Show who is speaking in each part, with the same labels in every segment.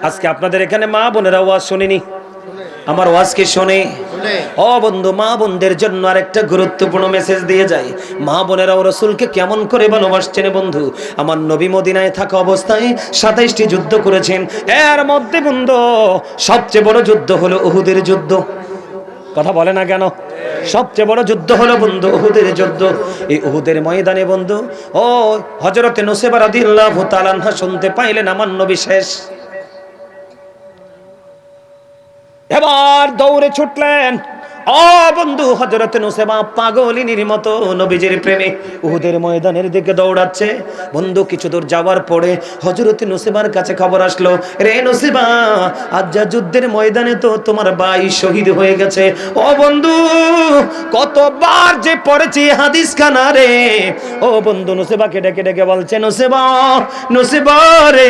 Speaker 1: আজকে আপনাদের এখানে মা বোনেরা ওয়াজ শুনিনি, আমার ওয়াজ কি শোনে? ও বন্ধু, মা বোনদের জন্য আরেকটা গুরুত্বপূর্ণ মেসেজ দিয়ে যায়। মা বোনেরাও রাসূলকে কেমন করে ভালোবাসছেন বন্ধু। আমার নবী মদিনায় থাকা অবস্থায় 27টি যুদ্ধ করেছেন। এর মধ্যে বন্ধু সবচেয়ে বড় যুদ্ধ হলো উহুদের যুদ্ধ। কথা বলে না কেন? সবচেয়ে বড় যুদ্ধ হলো বন্ধু উহুদের যুদ্ধ। এই উহুদের ময়দানে বন্ধু ও হযরতে নুসাইবা রাদিয়াল্লাহু তাআলা আনহা শুনতে পাইলেন আমার নবী শেষ। এবার দৌড়ে ছুটলেন। ও বন্ধু, হযরতে নুসাইবা পাগলিনীর মতো নবীজির প্রেমে উহুদের ময়দানের দিকে দৌড়াচ্ছে। বন্ধু কিছু দূর যাওয়ার পরে হযরতে নুসাইবার কাছে খবর আসলো, রে নুসাইবা, আজ যা যুদ্ধের ময়দানে তো তোমার ভাই শহীদ হয়ে গেছে। ও বন্ধু, কতবার যে পড়েছি হাদিস খানা রে। ও বন্ধু নুসাইবাকে ডেকে ডেকে বলছে, নুসাইবা, নুসাইবা রে,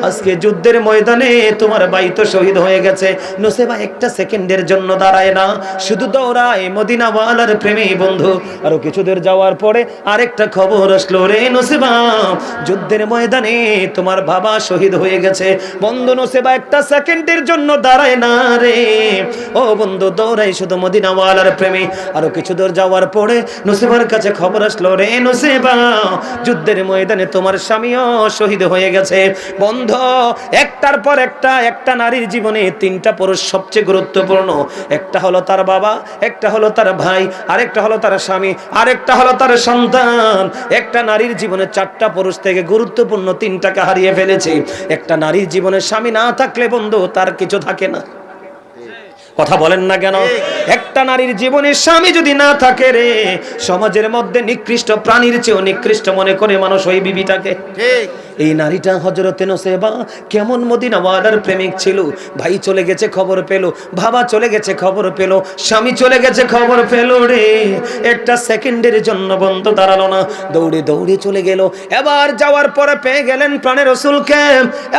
Speaker 1: আজকে যুদ্ধের ময়দানে তোমার ভাই তো শহীদ হয়ে গেছে। নুসাইবা একটা সেকেন্ডের জন্য দাঁড়ায় না, শুধু দৌড়ায় মদিনাওয়ালার প্রেমে বন্ধু। আরো কিছু দূর যাওয়ার পরে আরেকটা খবর আসলো, রে নুসাইবা, যুদ্ধের ময়দানে তোমার বাবা শহীদ হয়ে গেছে। বন্ধু নুসাইবা একটা সেকেন্ডের জন্য দাঁড়ায় না রে। ও বন্ধু দৌড়ায় শুধু মদিনাওয়ালার প্রেমে। আরো কিছু দূর যাওয়ার পরে নুসাইবার কাছে খবর আসলো, রে নুসাইবা, যুদ্ধের ময়দানে তোমার স্বামীও শহীদ হয়ে গেছে। বন্ধু একটার পর একটা নারীর জীবনে তিনটা পুরুষ সবচেয়ে গুরুত্বপূর্ণ। একটা হলো তার বাবা, একটা হলো তার ভাই, আরেকটা হলো তার স্বামী, আরেকটা হলো তার সন্তান। একটা নারীর জীবনে চারটা পুরুষ থেকে গুরুত্বপূর্ণ তিনটাকে হারিয়ে ফেলেছে। একটা নারীর জীবনে স্বামী না থাকলে বন্ধু তার কিছু থাকে না। কথা বলেন না কেন? একটা নারীর জীবনে স্বামী যদি না থাকে রে, সমাজের মধ্যে নিকৃষ্ট প্রাণীর চেয়েও নিকৃষ্ট মনে করে মানুষ ওই বিবিটাকে। ঠিক এই নারীটা হযরতে নুসাইবা কেমন মদিনাওয়ালার প্রেমিক ছিল। ভাই চলে গেছে খবর পেল, বাবা চলে গেছে খবর পেল, স্বামী চলে গেছে খবর পেল রে। একটা সেকেন্ডের জন্য বন্ধ দাঁড়ালো না, দৌড়ে দৌড়ে চলে গেল। এবার যাওয়ার পরে পেয়ে গেলেন প্রাণের রাসূলকে।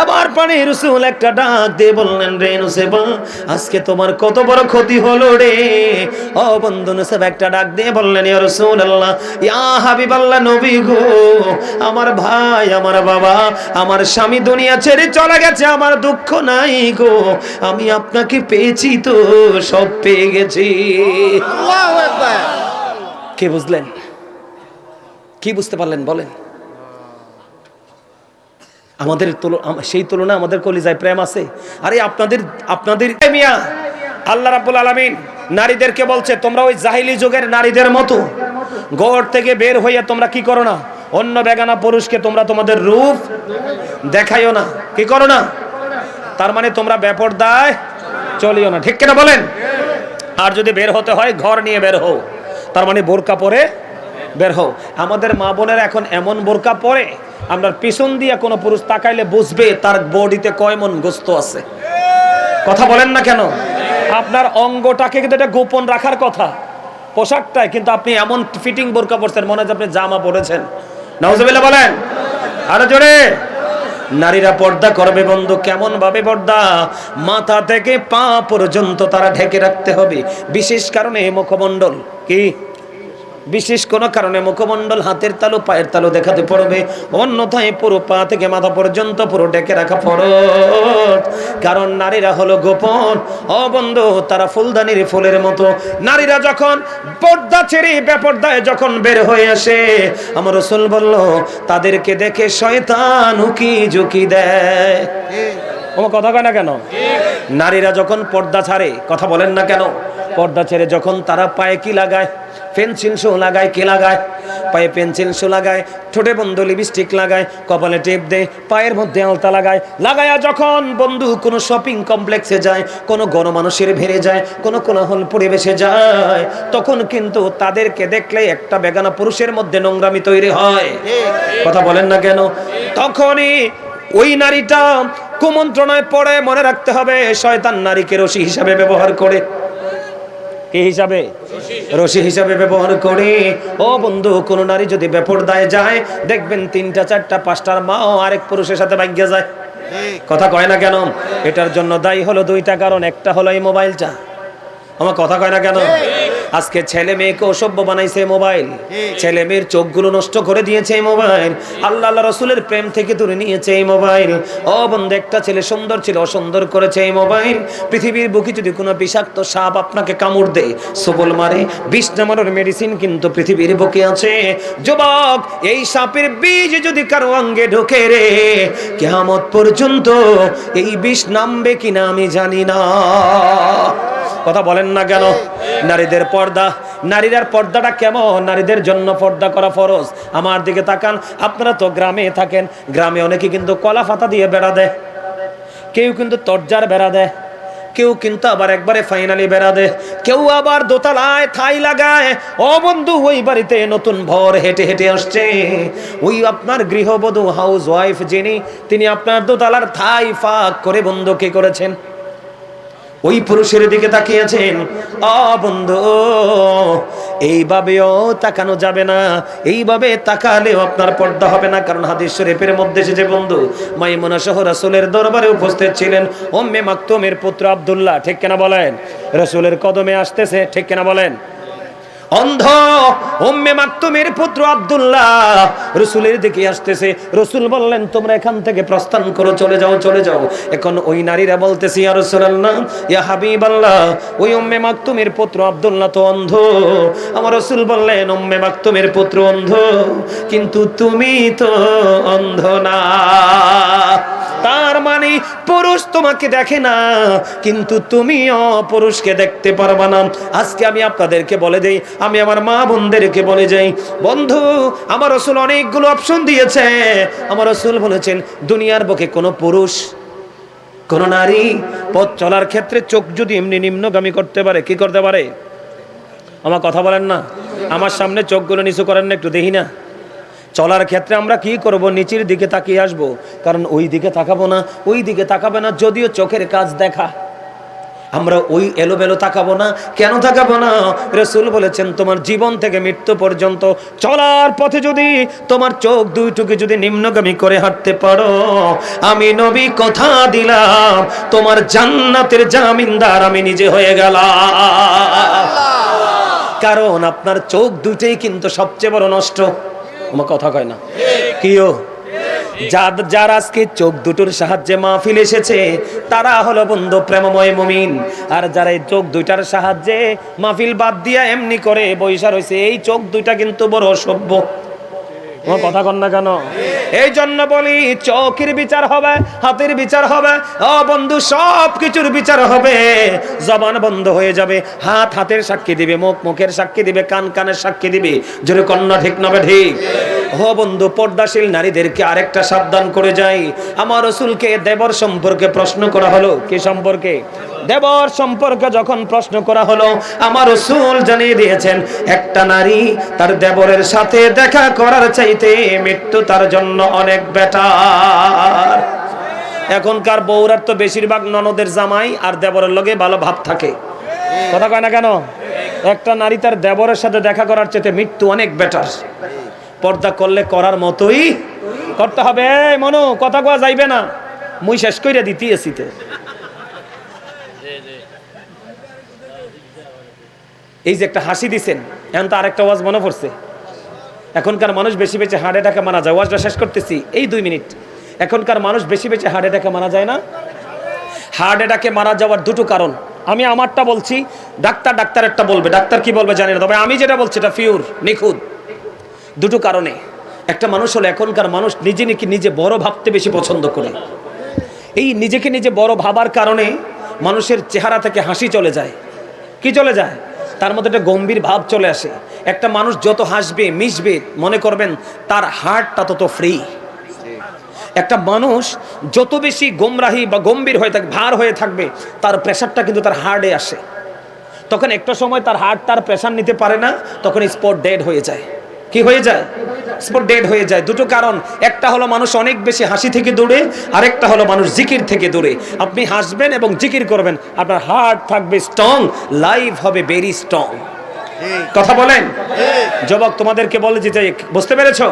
Speaker 1: এবার প্রাণের রাসূল একটা ডাক দিয়ে বললেন, রে নুসাইবা, আজকে তোমার কত বড় ক্ষতি হলো রে। ও বন্ধু নুসাইবা একটা ডাক দিয়ে বললেন, ইয়া রাসূলুল্লাহ, ইয়া হাবিবাল্লাহ, নবী গো, আমার ভাই, আমার বাবা, আমার স্বামী দুনিয়া ছেড়ে চলে গেছে, আমার দুঃখ নাই গো, আমি আপনাকে পেয়েছি তো সব পেয়ে গেছি। আল্লাহু আকবার। কে বুঝলেন? কি বুঝতে পারলেন বলেন? আমাদের সেই তুলনা আমাদের কলিজায় প্রেম আছে? আরে আপনাদের মিয়া আল্লাহ রাব্বুল আলামিন নারীদেরকে বলছে, তোমরা ওই জাহিলি যুগের নারীদের মতো ঘর থেকে বের হইয়া তোমরা কি করো না, অন্য বেগানা পুরুষকে তোমরা তোমাদের রূপ দেখাইও না। কি করো না? তার মানে তোমরা বেপরদায় চলিও না। ঠিক কিনা বলেন? আর যদি বের হতে হয় ঘর নিয়ে বের হও, তার মানে বোরকা পরে বের হও। আমাদের মা বোনেরা এখন এমন বোরকা পরে, আমরা পিছন দিয়ে কোনো পুরুষ তাকাইলে বুঝবে তার বডিতে কয় মন গোস্ত আছে। কথা বলেন না কেন? আপনার অঙ্গটাকে কিন্তু এটা গোপন রাখার কথা, পোশাকটায়, কিন্তু আপনি এমন ফিটিং বোরকা পরছেন মনে হয় আপনি জামা পরেছেন। নাউজুবিল্লাহ বলেন আরো জোরে। নারীরা পর্দা করবে বন্ধু, কেমন ভাবে পর্দা? মাথা থেকে পা পর্যন্ত তারা ঢেকে রাখতে হবে। বিশেষ কারণে মুখমণ্ডল, কি বিশেষ কোনো কারণে মুখমণ্ডল, হাতের তালু, পায়ের তালু দেখাতে পড়বে, অন্যথায় পুরো পা থেকে মাথা পর্যন্ত পুরো ঢেকে রাখা ফরজ। কারণ নারীরা হলো গোপন। ও বন্ধু, তারা ফুলদানির ফুলের মতো। নারীরা যখন পর্দা ছেড়ে বেপর্দায় যখন বের হয়ে আসে, আমার রাসূল বলল, তাদেরকে দেখে শয়তান উকি ঝুঁকি দেয়। ও কথা কয় না কেন? নারীরা যখন পর্দা ছাড়ে, কথা বলেন না কেন? পর্দা ছেড়ে যখন তারা পায়ে কি লাগায়, পেন্সিল শো লাগায়। কে লাগায়? পায়ে পেন্সিল শো লাগায়, ঠোঁটে বন্ধু লিপস্টিক লাগায়, কপালে টেপ দেয়, পায়ের মধ্যে আলতা লাগায়া যখন বন্ধু কোনো শপিং কমপ্লেক্সে যায়, কোনো গণমানুষের ভিড়ে যায়, কোনো কোলাহল পরিবেশে যায়, তখন কিন্তু তাদেরকে দেখলে একটা বেগানা পুরুষের মধ্যে নোংরামি তৈরি হয়। কথা বলেন না কেন? তখনই ওই নারীটা কুমন্ত্রণায় পড়ে। মনে রাখতে হবে, শয়তান নারীকে রশি হিসাবে ব্যবহার করে। কি হিসাবে? রশি হিসাবে ব্যবহার করে। ও বন্ধু, কোন নারী যদি বেপরদায় যায়, দেখবেন 3টা 4টা 5টার মাও আরেক পুরুষের সাথে ভাগ্যে যায়। কথা কয় না কেন? এটার জন্য দায়ী হলো 2টা কারণ। একটা হলো এই মোবাইলটা। আমার কথা কয় না কেন? আজকে ছেলে মেয়েকে অসভ্য বানাইছে মোবাইল, ছেলে মেয়ের চোখগুলো নষ্ট করে দিয়েছে এই মোবাইল, আল্লাহ আল্লাহ রসুলের প্রেম থেকে দূরে নিয়েছে এই মোবাইল। ও বন্ধু, একটা ছেলে সুন্দর ছিল, অসুন্দর করেছে এই মোবাইল। পৃথিবীর বুকে যদি কোনো বিষাক্ত সাপ আপনাকে কামড় দেয়, সবল মারে, বিষ নামানোর মেডিসিন কিন্তু পৃথিবীর বুকে আছে। যুবক, এই সাপের বীজ যদি কারো অঙ্গে ঢোকে রে, কিয়ামত পর্যন্ত এই বিষ নামবে কিনা আমি জানি না। কথা বলেন না কেন? নারীদের পর্দা, নারীদের পর্দাটা কেমন? নারীদের জন্য পর্দা করা ফরজ। আমার দিকে তাকান, আপনারা তো গ্রামে থাকেন, গ্রামে অনেকে কিন্তু কলা পাতা দিয়ে বেড়া দেয়, কেউ কিন্তু তরজার বেড়া দেয়, কেউ কিন্তু আবার একবারে ফাইনালি বেড়া দেয়, কেউ আবার দোতলায় থাই লাগায়। ও বন্ধু, ওই বাড়িতে নতুন ভর হেঁটে হেঁটে আসছে, ওই আপনার গৃহবধূ হাউস ওয়াইফ যিনি, তিনি আপনার দোতলার থাই ফাঁক করে বন্ধু কি করেছেন? ওই পুরুষের দিকে তাকিয়েছেন। বন্ধু, এইভাবেও তাকানো যাবে না, এইভাবে তাকালেও আপনার পর্দা হবে না। কারণ হাদিস শরীফের মধ্যে এসেছে বন্ধু, মাইমুনা সহ রাসূলের দরবারে উপস্থিত ছিলেন উম্মে মাকতুমের পুত্র আব্দুল্লাহ, ঠিক কিনা বলেন? রাসূলের কদমে আসতেছে, ঠিক কিনা বলেন? অন্ধ উম্মে মাকতুমের পুত্র আব্দুল্লাহ রাসূলের দিকে আসতেছে। রাসূল বললেন, তোমরা এখান থেকে প্রস্থান করো, চলে যাও, চলে যাও। এখন ওই নারীরা বলতেছে, ইয়া রাসূলুল্লাহ, ইয়া হাবিবাল্লাহ, ওই উম্মে মাকতুমের পুত্র আব্দুল্লাহ তো অন্ধ। আমার রাসূল বললেন, উম্মে মাকতুমের পুত্র অন্ধ, কিন্তু তুমি তো অন্ধ না। তার মানে পুরুষ তোমাকে দেখে না, কিন্তু তুমিও পুরুষকে দেখতে পারবা না। আজকে আমি আপনাদেরকে বলে দেই, আমি আমার মা বোনদেরকে বলে যাই, বন্ধু, আমার রাসূল অনেকগুলো অপশন দিয়েছে। আমার রাসূল বলেছেন, দুনিয়ার বুকে কোনো পুরুষ, কোন নারী পথ চলার ক্ষেত্রে চোখ যদি এমনি নিম্নগামী করতে পারে, কি করতে পারে? আমার কথা বলেন না? আমার সামনে চোখগুলো নিচু করেন না, একটু দেখি না। চলার ক্ষেত্রে আমরা কি করব? নিচের দিকে তাকিয়ে আসব, কারণ ওই দিকে তাকাবো না, ওই দিকে তাকাবে না। যদিও চোখের কাজ দেখা, আমরা ওই এলোমেলো তাকাবো না। কেন তাকাবো না? রাসূল বলেছেন, তোমার জীবন থেকে মৃত্যু পর্যন্ত চলার পথে যদি তোমার চোখ দুইটুকু যদি নিম্নগামী করে হাঁটতে পারো, আমি নবী কথা দিলাম, তোমার জান্নাতের জামিনদার আমি নিজে হয়ে গেলাম। কারণ আপনার চোখ দুইটাই কিন্তু সবচেয়ে বড় নষ্ট। আমার কথা কয় না? কিও যার আজকে চোখ দুটোর সাহায্যে মাহফিল এসেছে, তারা হলো বন্ধু প্রেমময় মুমিন। আর যারা এই চোখ দুইটার সাহায্যে মাহফিল বাদ দিয়া এমনি করে বৈশা রয়েছে, এই চোখ দুইটা কিন্তু বড় অসভ্য। আমার কথা কন না কেন? এই জন্য বলি, চোখের বিচার হবে, হাতের বিচার হবে, ও বন্ধু, সব কিছুর বিচার হবে। জবান বন্ধ হয়ে যাবে, হাত হাতের সাক্ষী দিবে, মুখ মুখের সাক্ষী দিবে, কান কানের সাক্ষী দিবে। জোরে কন্যা ঠিক না ঠিক? ও বন্ধু, পর্দাশীল নারীদেরকে আরেকটা সাবধান করে যাই। আমার রাসূলকে দেবর সম্পর্কে প্রশ্ন করা হলো। কি সম্পর্কে? দেবর সম্পর্কে যখন প্রশ্ন করা হলো, আমার রাসূল জানিয়ে দিয়েছেন, একটা নারী তার দেবরের সাথে দেখা করার চাইতে মৃত্যু তার জন্য অনেক বেটার। এখনকার বউরার তো বেশিরভাগ ননদের জামাই আর দেবরের লগে ভালো ভাব থাকে। কথা কয় না কেন? একটা নারী তার দেবরের সাথে দেখা করার চাইতে মৃত্যু অনেক বেটার। পর্দা করলে করার মতোই করতে হবে। মনো, কথা কওয়া যাইবে না, মুই শেষ কইরা দিতেছি। এই যে একটা হাসি দিছেন, এখন তো আরেকটা ওয়াজ মনে পড়ছে। এখনকার মানুষ বেশি বেশি হার্ট অ্যাটাকে মারা যায়। ওয়াজটা শেষ করতেছি এই 2 মিনিট। এখনকার মানুষ বেশি বেশি হার্ট অ্যাটাকে মারা যায় না? হার্ট অ্যাটাকে মারা যাওয়ার দুটো কারণ। আমি আমারটা বলছি, ডাক্তারেরটা বলবে। ডাক্তার কি বলবে জানি না, তবে আমি যেটা বলছি এটা পিওর নিখুঁত। দুটো কারণে। একটা মানুষ হলো, এখনকার মানুষ নিজে বড় ভাবতে বেশি পছন্দ করে। এই নিজেকে নিজে বড় ভাবার কারণে মানুষের চেহারা থেকে হাসি চলে যায়। কি চলে যায়? তার মধ্যে একটা গম্ভীর ভাব চলে আসে। একটা মানুষ যত হাসবে, মিশবে, মনে করবেন তার হার্টটা তত ফ্রি। একটা মানুষ যত বেশি গোমরাহি বা গম্ভীর হয়ে থাকবে, ভার হয়ে থাকবে, তার প্রেশারটা কিন্তু তার হার্টে আসে। তখন একটা সময় তার হার্ট তার প্রেশার নিতে পারে না, তখন স্পট ডেড হয়ে যায়। কি হয়ে যায়? স্পট ডেড হয়ে যায়। দুটো কারণ। একটা হলো মানুষ অনেক বেশি হাসি থেকে দূরে, আরেকটা হলো মানুষ জিকির থেকে দূরে। আপনি হাসবেন এবং জিকির করবেন, আপনার হার্ট থাকবে স্ট্রং, লাইফ হবে ভেরি স্ট্রং। কথা বলেন? যুবক, তোমাদেরকে বলে দিতে, বুঝতে পেরেছো?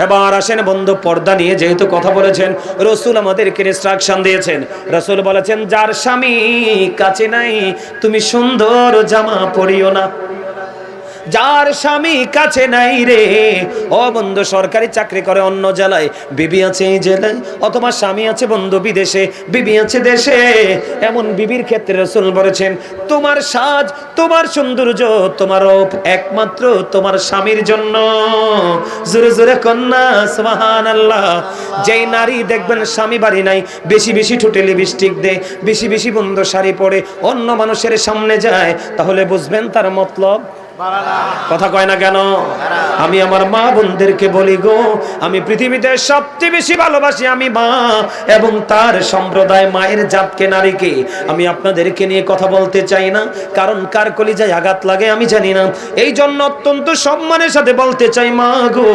Speaker 1: এবার আসেন বন্ধু, পর্দা নিয়ে যেহেতু কথা বলেছেন, রাসূল আমাদেরকে ইনস্ট্রাকশন দিয়েছেন। রাসূল বলেছেন, যার স্বামী কাছে নাই তুমি সুন্দর জামা পরিও না। যার স্বামী কাছে নাই রে, ও বন্ধু সরকারি চাকরি করে অন্য জেলায়, বিবি আছে এই জেলায়, অথবা স্বামী আছে বন্ধু বিদেশে, বিবি আছে দেশে, এমন বিবির ক্ষেত্রে রাসূল বলেছেন তোমার সাজ, তোমার সৌন্দর্য, তোমার রূপ একমাত্র তোমার স্বামীর জন্য। জোরে জোরে কন্যা সুবহানাল্লাহ। যেই নারী দেখবেন স্বামী বাড়ি নাই, বেশি বেশি ঠোঁটে লিপস্টিক দেয়, বেশি বেশি বন্ধু শাড়ি পরে অন্য মানুষের সামনে যায়, তাহলে বুঝবেন তার মতলব। কথা কয় না কেন? আমি আমার মা বোনদেরকে বলি গো, আমি পৃথিবীতে সবচেয়ে বেশি ভালোবাসি আমি মা এবং তার সম্প্রদায়, মায়ের জাতকে, নারীকে। আমি আপনাদেরকে নিয়ে কথা বলতে চাই না, কারণ কার কলিজায় আঘাত লাগে আমি জানি না। এই জন্য অত্যন্ত সম্মানের সাথে বলতে চাই, মা গো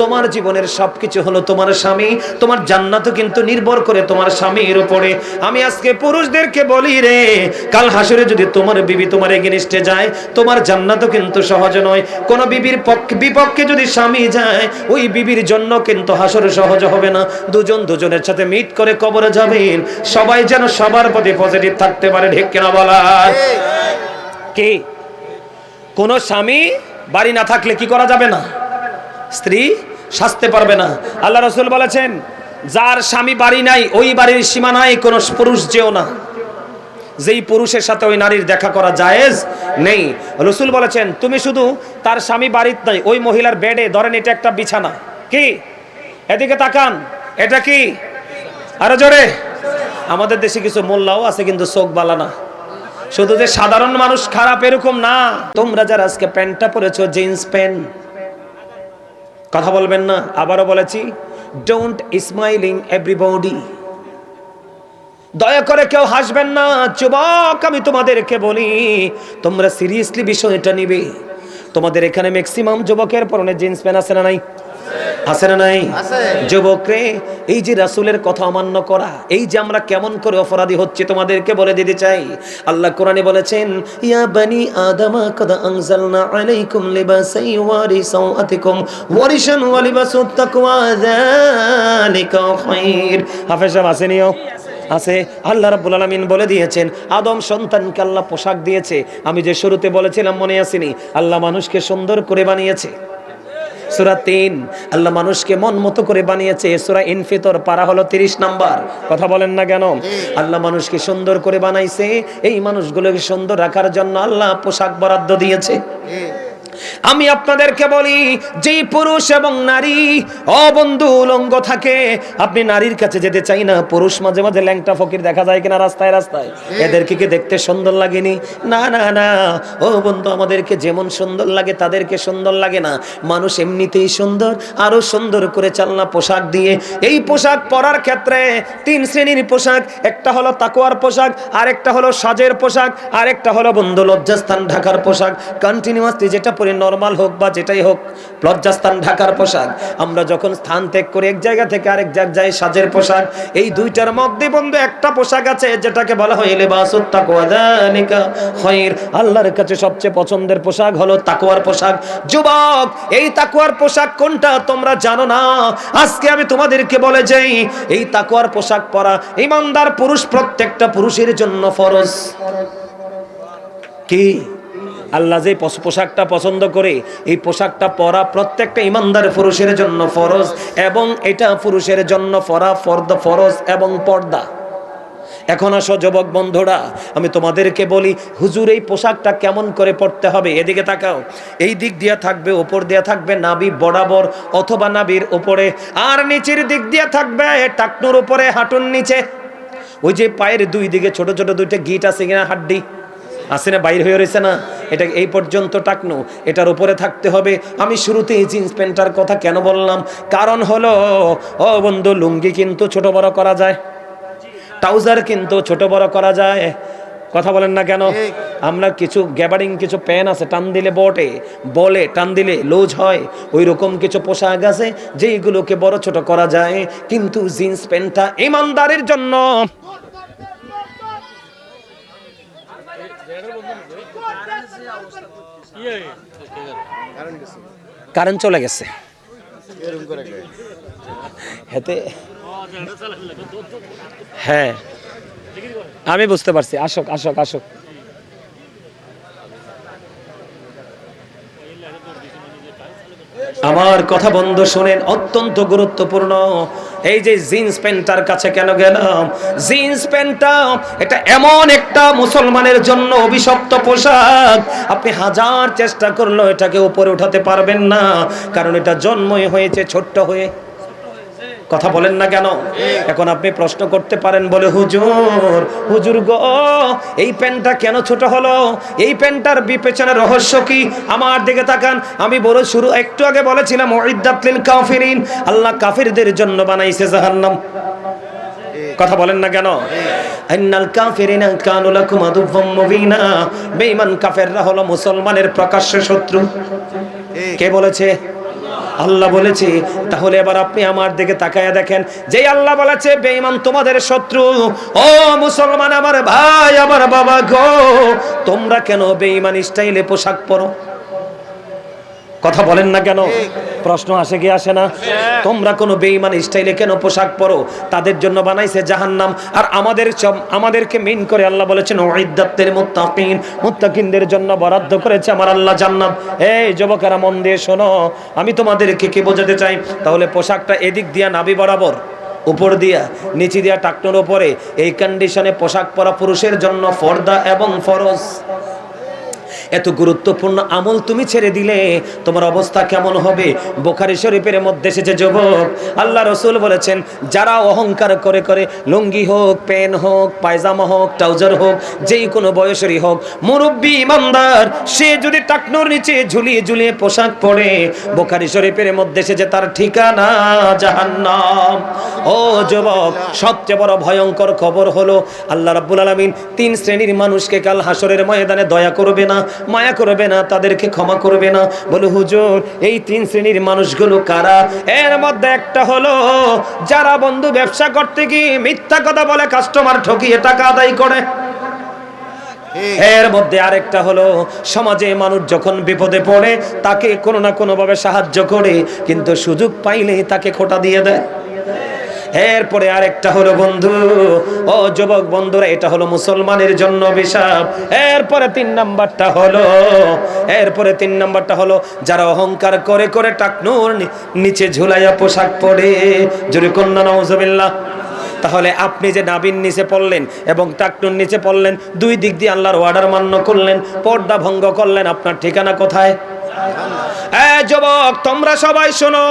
Speaker 1: তোমার জীবনের সবকিছু হলো তোমার স্বামী, তোমার জান্নাতও কিন্তু নির্ভর করে তোমার স্বামীর উপরে। আমি আজকে পুরুষদেরকে বলি রে, কাল হাসরে যদি তোমার বিবি তোমার এগেইনস্টে যায়, তোমার জান্নাত তো কিন্তু সহজ নয়। কোন বিবির বিপক্ষে যদি স্বামী যায়, ওই বিবির জন্য কিন্তু হাসর সহজ হবে না। দুজন দুজনের সাথে মিট করে কবরে যাবেন। সবাই যেন সবার প্রতি পজিটিভ থাকতে পারে, ঠিক কিনা বলা? কি কোন স্বামী বাড়ি না থাকলে কি করা যাবে না? স্ত্রী সাজতে পারবে না। আল্লাহ রাসূল বলেছেন যার স্বামী বাড়ি নাই, ওই বাড়ির সীমানায় কোন পুরুষ যেও না। যেই পুরুষের সাথে ওই নারীর দেখা করা জায়েজ নেই। রাসূল বলেছেন তুমি শুধু তার স্বামী বাড়িতে নাই, ওই মহিলার বেডে, ধরেন এটা একটা বিছানা, কি এদিকে তাকান, এটা কি? আরো জোরে। আমাদের দেশে কিছু মোল্লাও আছে কিন্তু চোখ বালা না। শুধু যে সাধারণ মানুষ খারাপ এরকম না। তোমরা যারা আজকে প্যান্টটা পরেছো, জিন্স প্যান্ট, কথা বলবেন না। আবারও বলেছি, ডোন্ট স্মাইলিং এভরিবডি। দয়া করে কেউ হাসবেন না। যুবক আমি তোমাদেরকে বলি, তোমরা সিরিয়াসলি বিষয়টা নিবে। তোমাদের এখানে ম্যাক্সিমাম যুবকের পরনে জিন্স প্যান্ট আছে না নাই? আছে না নাই? যুবক রে, এই যে রাসূলের কথা অমান্য করা, এই যে আমরা কেমন করে অপরাধী হচ্ছে তোমাদেরকে বলে দিতে চাই। আল্লাহ কোরআনে বলেছেন, ইয়া বানি আদামা কদ আনজালনা আলাইকুম লিবাসান ইউয়ারি সাওআতিকুম ওয়ারিশান ওয়া লিবাসুত তাকওয়া যালিকা খায়র। হাফেজ সাহেব আসেনিও আছে। আল্লাহ রাব্বুল আলামিন বলে দিয়েছেন, আদম সন্তানকে আল্লাহ পোশাক দিয়েছে। আমি যে শুরুতে বলেছিলাম মনে আসেনি? আল্লাহ মানুষকে সুন্দর করে বানিয়েছে। সূরা 3, আল্লাহ মানুষকে মন মতো করে বানিয়েছে। সূরা ইনফিতর পারা হলো 30 নাম্বার। কথা বলেন না কেন? আল্লাহ মানুষকে সুন্দর করে বানাইছে। এই মানুষগুলোকে সুন্দর রাখার জন্য আল্লাহ পোশাক বরাদ্দ দিয়েছে। আমি আপনাদেরকে বলি, যেই পুরুষ এবং নারী বন্ধু উলঙ্গ থাকে, আপনি নারীর কাছে যেতে চাই না। পুরুষ মাঝে মাঝে ল্যাংটা ফকির দেখা যায় কিনা রাস্তায় রাস্তায়, এদেরকে কি দেখতে সুন্দর লাগেনি? না না না, ও বন্ধু আমাদেরকে যেমন সুন্দর লাগে তাদেরকে সুন্দর লাগে না। মানুষ এমনিতেই সুন্দর, আরো সুন্দর করে চালনা পোশাক দিয়ে। এই পোশাক পরার ক্ষেত্রে 3 শ্রেণীর পোশাক। একটা হলো তাকওয়ার পোশাক, আরেকটা হলো সাজের পোশাক, আরেকটা হলো বন্ধু লজ্জাস্থান ঢাকার পোশাক। কন্টিনিউয়াসলি যেটা নরমাল হোক বা যেটাই হোক, লজ্জাস্থান ঢাকার পোশাক। আমরা যখন স্থান ত্যাগ করে এক জায়গা থেকে আরেক জায়গায় সাজের পোশাক। এই দুইটার মধ্যে বন্ধু একটা পোশাক আছে যেটাকে বলা হয় লিবাসুত তাকওয়া যালিকা খায়র। আল্লাহর কাছে সবচেয়ে পছন্দের পোশাক হলো তাকওয়ার পোশাক। যুবক, এই তাকওয়ার পোশাক কোনটা তোমরা জানো না? আজকে আমি তোমাদেরকে বলে যাই, এই তাকওয়ার পোশাক পরা ঈমানদার পুরুষ প্রত্যেকটা পুরুষের জন্য ফরজ। কি? আল্লাহ যে পোশাকটা পছন্দ করে, এই পোশাকটা পরা প্রত্যেকটা ঈমানদার পুরুষের জন্য ফরজ, এবং এটা পুরুষের জন্য পরা ফরজ এবং পর্দা। এখন আসো যুবক বন্ধুরা, আমি তোমাদেরকে বলি, হুজুর এই পোশাকটা কেমন করে পরতে হবে? এদিকে তাকাও। এই দিক দিয়ে থাকবে, উপর দিয়ে থাকবে নাভি বরাবর অথবা নাভির উপরে, আর নিচের দিক দিয়ে থাকবে টাকনুর উপরে, হাঁটুর নিচে। ওই যে পায়ের দুই দিকে ছোট ছোট দুইটা গিট আছে কিনা, হাড্ডি আছে না, বাইর হয়ে রয়েছে না, এটা এই পর্যন্ত টাকনো, এটার উপরে থাকতে হবে। আমি শুরুতে এই জিন্স প্যান্টটার কথা কেন বললাম? কারণ হলো, ও বন্ধু, লুঙ্গি কিন্তু ছোট বড় করা যায়, ট্রাউজার কিন্তু ছোট বড় করা যায়। কথা বলেন না কেন? আমরা কিছু গ্যাবারিং কিছু প্যান্ট আছে, টান দিলে বলে টান দিলে লুজ হয়। ওই রকম কিছু পোশাক আছে যেইগুলোকে বড় ছোট করা যায়, কিন্তু জিন্স প্যান্টটা ঈমানদারের জন্য। কারেন্ট চলে গেছে। হ্যাঁ আমি বুঝতে পারছি। আসক আসক আসক। আমার কথা বন্ধু শুনেন, অত্যন্ত গুরুত্বপূর্ণ। এই যে জিন্স প্যান্টটার কাছে কেন গেলাম, জিন্স প্যান্টটা এটা এমন একটা মুসলমানের জন্য অভিশপ্ত পোশাক, আপনি হাজার চেষ্টা করলেও এটাকে উপরে উঠাতে পারবেন না, কারণ এটা জন্মই হয়েছে ছোট্ট হয়ে। কথা বলেন না কেন? এখন আপনি প্রশ্ন করতে পারেন বলে, হুজুর হুজুর গো, এই প্যান্টটা কেন ছোট হলো, এই প্যান্টটার পেছনে রহস্য কি? আমার দিকে তাকান। আমি বড় শুরু একটু আগে বলেছিলাম উইদ্দাত লিল কাফিরিন, আল্লাহ কাফিরদের জন্য বানাইছে জাহান্নাম। কথা বলেন না কেন? ইন্নাল কাফিরিনা কানু লাকুম আদুওয়াম মুবিনা, বেঈমান কাফেররা হলো মুসলমানের প্রকাশ্য শত্রু। কে বলেছে? আল্লাহ বলেছে। তাহলে এবার আপনি আমার দিকে তাকায়া দেখেন, যে আল্লাহ বলেছে বেঈমান তোমাদের শত্রু, ও মুসলমান আমার ভাই আমার বাবা গো, তোমরা কেন বেঈমান স্টাইলে পোশাক পরো? কথা বলেন না কেন? প্রশ্ন আসে কি আসে না? তোমরা কোন বেঈমান স্টাইলে কেন পোশাক পরো? তাদের জন্য বানাইছে জাহান্নাম। আর আমাদেরকে মিন করে আল্লাহ বলেছেন উইদ্দাতের মুত্তাকিন, মুত্তাকিনদের জন্য বরাদ্দ করেছে আমার আল্লাহ জান্নাত। এই যুবকেরা মন দিয়ে শোনো, আমি তোমাদেরকে কি বোঝাতে চাই? তাহলে পোশাকটা এদিক দিয়া নাভি বরাবর, উপর দিয়া নিচে দিয়া টাকনোর উপরে, এই কন্ডিশনে পোশাক পরা পুরুষের জন্য ফরদা এবং ফরজ। এত গুরুত্বপূর্ণ আমল তুমি ছেড়ে দিলে তোমার অবস্থা কেমন হবে? বুখারী শরীফের মধ্যে এসেছে যুবক, আল্লাহ রাসূল বলেছেন, যারা অহংকার করে করে লুঙ্গি হোক, প্যান্ট হোক, পায়জামা হোক, ট্রাউজার হোক, যেই কোনো বয়সেরই হোক, মুরব্বি ইমানদার সে যদি টাকনোর নিচে ঝুলিয়ে ঝুলিয়ে পোশাক পরে, বুখারী শরীফের মধ্যে এসেছে তার ঠিকানা জাহান্নাম। ও যুবক, সবচেয়ে বড় ভয়ঙ্কর খবর হলো আল্লাহ রাব্বুল আলামিন 3 শ্রেণীর মানুষকে কাল হাসরের ময়দানে দয়া করবে না, মায়া করবে না, তাদেরকে ক্ষমা করবে না। বলে হুজুর এই 3 শ্রেণীর মানুষগুলো কারা? এর মধ্যে একটা হলো যারা বন্ধু ব্যবসা করতে গিয়ে মিথ্যা কথা বলে কাস্টমার ঠকিয়ে টাকা আদায় করে। এর মধ্যে আরেকটা হলো সমাজে মানুষ যখন বিপদে পড়ে তাকে কোনো না কোনো ভাবে সাহায্য করে, কিন্তু সুযোগ পাইলেই তাকে খোঁটা দিয়ে দেয়। এরপরে আরেকটা হলো বন্ধু, ও যুবক বন্ধুরা, এটা হলো মুসলমানের জন্য অভিশাপ। এরপরে 3 নাম্বারটা হলো যারা অহংকার করে করে টাকনুর নিচে ঝুলাইয়া পোশাক পরে। জোরে কন্যা নাউজুবিল্লাহ। তাহলে আপনি যে নাবির নিচে পড়লেন এবং টাকনুর নিচে পড়লেন, দুই দিক দিয়ে আল্লাহর অর্ডার মান্য করলেন, পর্দা ভঙ্গ করলেন, আপনার ঠিকানা কোথায়? যুবক তোমরা সবাই শোনো,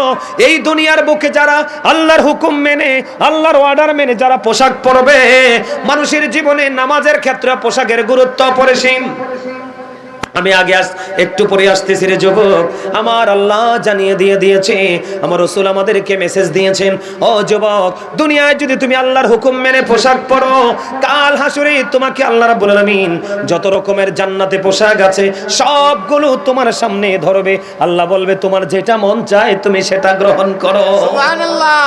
Speaker 1: এই দুনিয়ার বুকে যারা আল্লাহর হুকুম মেনে, আল্লাহর অর্ডার মেনে যারা পোশাক পরবে, মানুষের জীবনে নামাজের ক্ষেত্রে পোশাকের গুরুত্ব অপরিসীম। আমি আগে একটু পরে আসতেছি রে যুবক, আমার আল্লাহ জানিয়ে দিয়েছে, আমার রাসূল আমাদেরকে মেসেজ দিয়েছেন, ও যুবক দুনিয়ায় যদি তুমি আল্লাহর হুকুম মেনে পোশাক পরো, কাল হাসরে তোমাকে আল্লাহ রাব্বুল আলামিন যত রকমের জান্নাতে পোশাক আছে সবগুলো তোমার সামনে ধরবে। আল্লাহ বলবে তোমার যেটা মন চায় তুমি সেটা গ্রহণ করো। সুবহানাল্লাহ।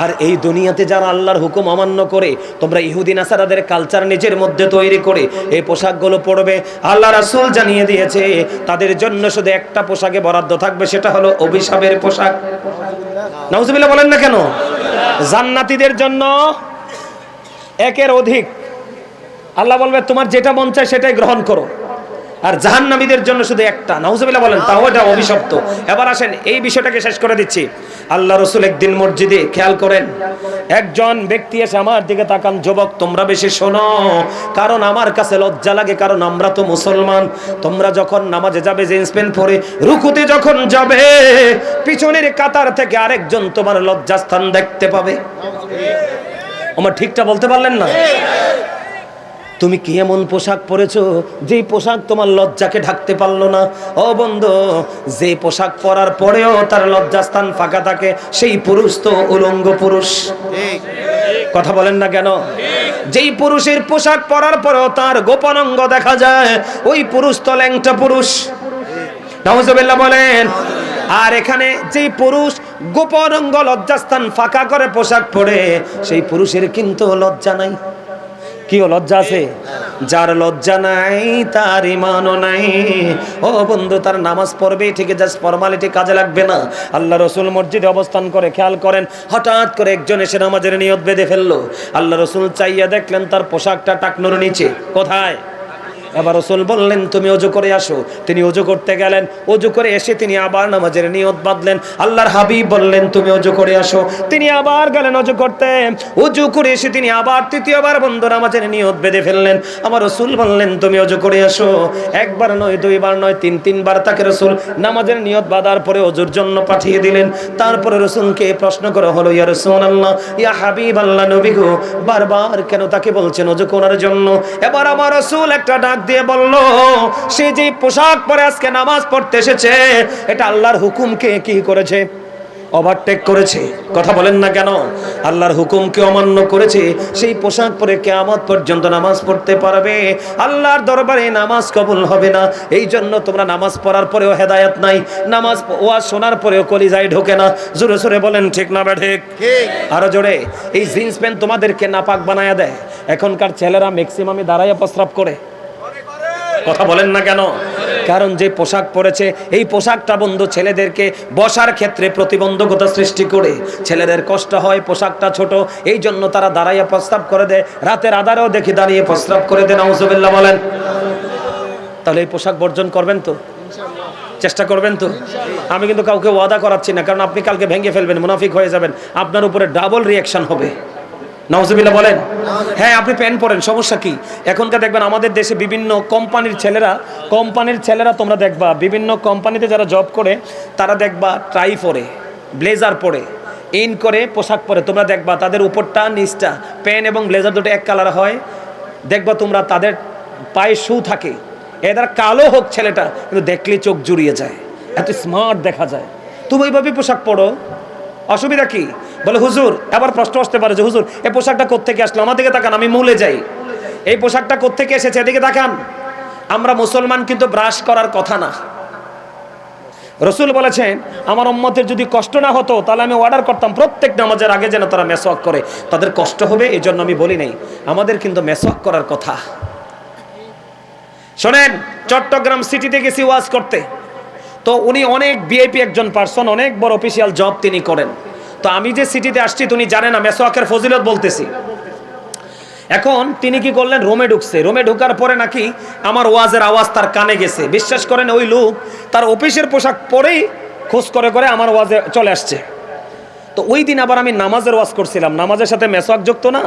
Speaker 1: আর এই দুনিয়াতে যারা আল্লাহর হুকুম অমান্য করে, তোমরা ইহুদি নাসারাদের কালচার নিজের মধ্যে তৈরি করে এই পোশাকগুলো পরবে, আল্লাহ রাসূল জানিয়ে দিয়েছে তাদের জন্য শুধু একটা পোশাকে বরাদ্দ থাকবে, সেটা হলো অভিশাপের পোশাক। নাউজুবিল্লাহ বলেন না কেন? জান্নাতীদের জন্য একের অধিক, আল্লাহ বলবে তোমার যেটা মন চায় সেটাই গ্রহণ করো, আর জাহান্নামীদের জন্য শুধু একটা। নাউজুবিল্লাহ বলেন, তাও এটা অভিশপ্ত। এবার আসেন এই বিষয়টাকে শেষ করে দিচ্ছি। আল্লাহ রাসূল একদিন মসজিদে, খেয়াল করেন, একজন ব্যক্তি এসে আমার দিকে তাকান, যুবক তোমরা বেশি শোনো, কারণ আমার কাছে লজ্জা লাগে, কারণ আমরা তো মুসলমান। তোমরা যখন নামাজে যাবে জিন্স প্যান্ট পরে, রুকুতে যখন যাবে, পিছনের কাতার থেকে আরেকজন তোমার লজ্জাস্থান দেখতে পাবে। আমার ঠিকটা বলতে পারলেন না? তুমি কি এমন পোশাক পরেছো যেই পোশাক তোমার লজ্জাকে ঢাকতে পারলো না? ও বন্ধু, যে পোশাক পরার পরেও তার লজ্জাস্থান ফাঁকা থাকে, সেই পুরুষ তো উলঙ্গ পুরুষ। কথা বলেন না কেন? যেই পুরুষের পোশাক পরার পরেও তার গোপন অঙ্গ দেখা যায়, ওই পুরুষ তো ল্যাংটা পুরুষ। নাউজুবিল্লাহ বলেন। আর এখানে যেই পুরুষ গোপন অঙ্গ লজ্জাস্থান ফাঁকা করে পোশাক পরে, সেই পুরুষের কিন্তু লজ্জা নাই। কি লজ্জা আছে? যার লজ্জা নাই তার ঈমানও নাই। ও বন্ধু, তার নামাজ পড়বে ঠিকই, জাস্ট ফরমালিটি কাজে লাগবে না। আল্লাহ রাসূল মসজিদে অবস্থান করে, খেয়াল করেন, হঠাৎ করে একজন এসে নামাজের নিয়ত বেঁধে ফেললো। আল্লাহ রাসূল চাইয়া দেখলেন তার পোশাকটা টাকনুর নিচে। কোথায়? এবার রাসূল বললেন তুমি ওযু করে আসো। তিনি ওযু করতে গেলেন, ওযু করে এসে তিনি আবার নামাজের নিয়ত বাঁধলেন। আল্লাহর হাবিব বললেন তুমি ওযু করে আসো। তিনি আবার গেলেন ওযু করতে, ওযু করে এসে তিনি আবার তৃতীয়বার বন্ধ নামাজের নিয়ত বেঁধে ফেললেন। আমার রাসূল বললেন তুমি ওযু করে আসো। একবার নয়, দুইবার নয়, তিনবার তাকে রাসূল নামাজের নিয়ত বাঁধার পরে ওযুর জন্য পাঠিয়ে দিলেন। তারপরে রাসূলকে প্রশ্ন করা হলো, ইয়া রাসূলুল্লাহ, ইয়া হাবিবাল্লাহ, নবী গো, বারবার কেন তাকে বলছেন ওযু করার জন্য? এবার আমার রাসূল একটা ডাক দিয়ে বলল, সে যে পোশাক পরে আজকে নামাজ পড়তে এসেছে, এটা আল্লাহর হুকুমকে কি করেছে? ওভারটেক করেছে। কথা বলেন না কেন? আল্লাহর হুকুমকে অমান্য করেছে। সেই পোশাক পরে কিয়ামত পর্যন্ত নামাজ পড়তে পারবে, আল্লাহর দরবারে নামাজ কবুল হবে না। এই জন্য তোমরা নামাজ পড়ার পরেও হেদায়েত নাই, নামাজ ওয়াজ শোনার পরেও কলিজায় ঢোকে না। জোরে জোরে বলেন ঠিক না ঠিক? আরো জোরে। এই জিন্স প্যান্ট তোমাদেরকে নাপাক বানায়া দেয়। এখনকার ছেলেরা ম্যাক্সিমামে দাঁড়াইয়া প্রস্রাব করে। কথা বলেন না কেন? কারণ যে পোশাক পরেছে, এই পোশাকটা বন্ধু ছেলেদেরকে বসার ক্ষেত্রে প্রতিবন্ধকতা সৃষ্টি করে। ছেলেদের কষ্ট হয়, পোশাকটা ছোট, এই জন্য তারা দাঁড়াইয়া প্রস্রাব করে দেয়। রাতের আধারেও দেখি দাঁড়িয়ে প্রস্রাব করে দেয়। নাউজুবিল্লাহ বলেন। তাহলে এই পোশাক বর্জন করবেন তো? চেষ্টা করবেন তো? আমি কিন্তু কাউকে ওয়াদা করাচ্ছি না, কারণ আপনি কালকে ভেঙে ফেলবেন, মুনাফিক হয়ে যাবেন, আপনার উপরে ডাবল রিয়াকশন হবে। নাউজুবিল্লাহ বলেন। হ্যাঁ, আপনি প্যান্ট পরেন, সমস্যা কি? এখনকার দেখবেন আমাদের দেশে বিভিন্ন কোম্পানির ছেলেরা তোমরা দেখবা, বিভিন্ন কোম্পানিতে যারা জব করে তারা দেখবা ট্রাই পরে, ব্লেজার পরে, ইন করে পোশাক পরে। তোমরা দেখবা তাদের উপরটা নিচটা, প্যান্ট এবং ব্লেজার দুটো এক কালার হয়। দেখবা তোমরা তাদের পায়ে শু থাকে। এদের কালো হোক ছেলেটা, কিন্তু দেখলে চোখ জুড়িয়ে যায়, এত স্মার্ট দেখা যায়। তুমি এইভাবে পোশাক পরো, অসুবিধা কি? বলে হুজুর, আবার প্রশ্ন আসতে পারে যে হুজুর এই পোশাকটা কোত্থেকে আসলো? আমার দিকে তাকান, আমি মূলে যাই। এই পোশাকটা কোত্থেকে এসেছে এদিকে তাকান। আমরা মুসলমান, কিন্তু ব্রাশ করার কথা না। রাসূল বলেছেন আমার উম্মতের যদি কষ্ট না হতো তাহলে আমি অর্ডার করতাম প্রত্যেক নামাজের আগে যেন তারা মেসওয়াক করে। তাদের কষ্ট হবে এই জন্য আমি বলি নাই। আমাদের কিন্তু মেসওয়াক করার কথা। শোনেন, চট্টগ্রাম সিটিতে গেছি ওয়াজ করতে। তো উনি অনেক ভিআইপি একজন পার্সন, অনেক বড় অফিসিয়াল জব তিনি করেন। তো আমি যে সিটিতে আসছি তিনি জানে না মেসওয়াকের ফজিলত বলতেছি। এখন তিনি কি করলেন, রুমে ঢুকছে। রুমে ঢোকার পরে নাকি আমার ওয়াজের আওয়াজ তার কানে গেছে। বিশ্বাস করেন, ওই লোক তার অফিসের পোশাক পরেই খোঁজ করে করে আমার ওয়াজে চলে আসছে। তো ওই দিন আবার আমি নামাজের ওয়াজ করছিলাম, নামাজের সাথে মেসওয়াক যুক্ত না।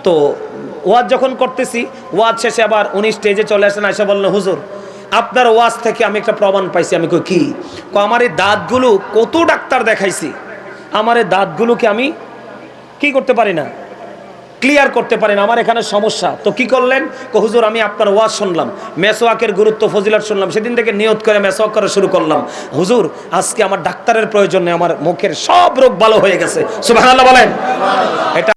Speaker 1: তো ওয়াজ যখন করতেছি, ওয়াজ শেষে আবার উনি স্টেজে চলে আসেন, এসে বললেন হুজুর আপনার ওয়াজ থেকে আমি একটা প্রমাণ পাইছি। আমি কই কি? আমার এই দাঁতগুলো কত ডাক্তার দেখাইছি, আমার এই দাঁতগুলোকে আমি কি করতে পারি না, ক্লিয়ার করতে পারি না, আমার এখানে সমস্যা। তো কি করলেন? হুজুর আমি আপনার ওয়াজ শুনলাম, মেসওয়াকের গুরুত্ব ফজিলত শুনলাম, সেদিন থেকে নিয়ত করে মেসওয়াক করা শুরু করলাম। হুজুর আজকে আমার ডাক্তারের প্রয়োজন নেই, আমার মুখের সব রোগ ভালো হয়ে গেছে। সুবহানাল্লাহ বলেন। এটা